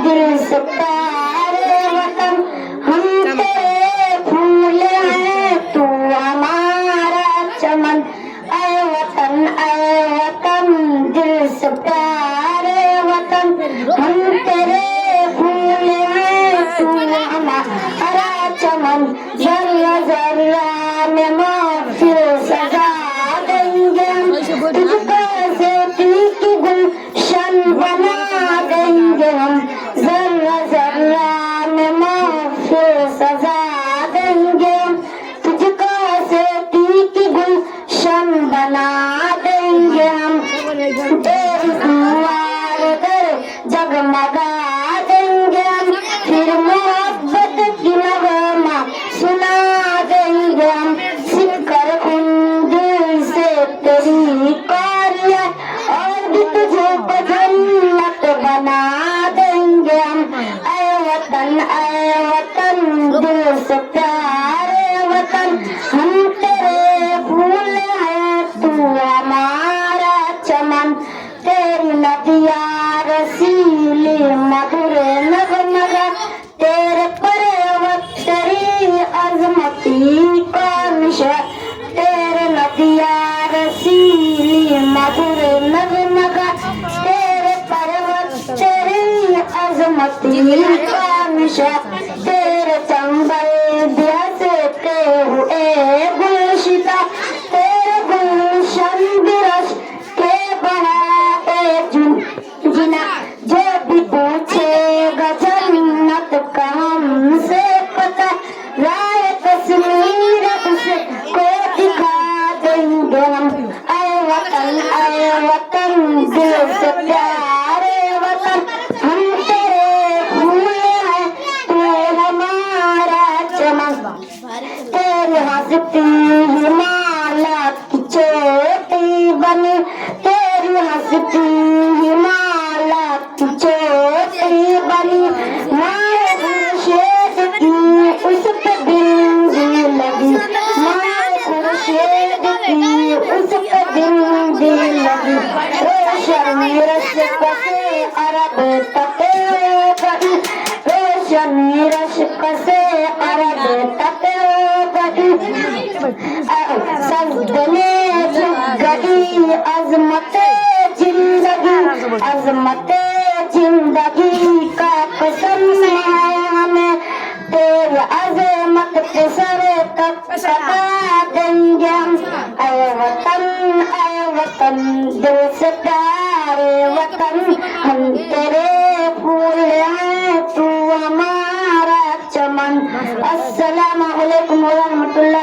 दिल से प्यारे वतन हम तेरे फूल हैं तू हमारा चमन ऐ वतन दिल से प्यारे वतन हम तेरे फूल हैं तू हमारा चमन जर्रा जर्रा में महफिल सजा देंगे हम तुझको ज़ेती की गुलशन बना देंगे हम जर्रा जर्रा में महफिल सजा देंगे हम तुझको ज़ेती की गुलशन बना देंगे हम तेरी दुआर दर जगमगा देंगे हम फिर मोहब्बत की नगमा सुना देंगे हम सीखकर उन दिल से तेरी कारिया और भी तुझे जन्नत बना देंगे हम ऐ वतन दिल से प्यारे वतन हम तेरे फूल हैं तू हमारा चमन तेरी नदिया रसीली मधुर नगनगा तेरे पर्वत तेरी अजमती का निशा तेरे नदिया रसीली मधुर नगनगा तेरे पर्वत तेरी अजमती का निशा तेरे चंबल दिया से ते हुए गुलशिता तेरे गुलशन बिरश के बढ़ाते जिना जो भी पूछेगा जन्नत का हमसे पता राय कश्मीर से को दिखा देंगे हम ऐ वतन दिल से प्यारे वतन हम तेरे फूल हैं तू हमारा चमन तेरे हंसती हिमालय की चोटी बनी तेरी हंसती हिमालय की चोटी बनी माए खुर्शीद की उस पे बिंदी लगी माए खुर्शीद की उस पे बिंदी लगी रोशनी रश कसे अरब तटे बनी रोशनी रश कसे अरब तटे बनी सजदने गई अजमते जिंदगी का कसम है हमें तेरी अजमत के सर तक सता देंगे हम ऐ वतन दिल से प्यारे वतन हम तेरे फूल हैं तू हमारा चमन। अस्सलामु अलैकुम व रहमतुल्लाह।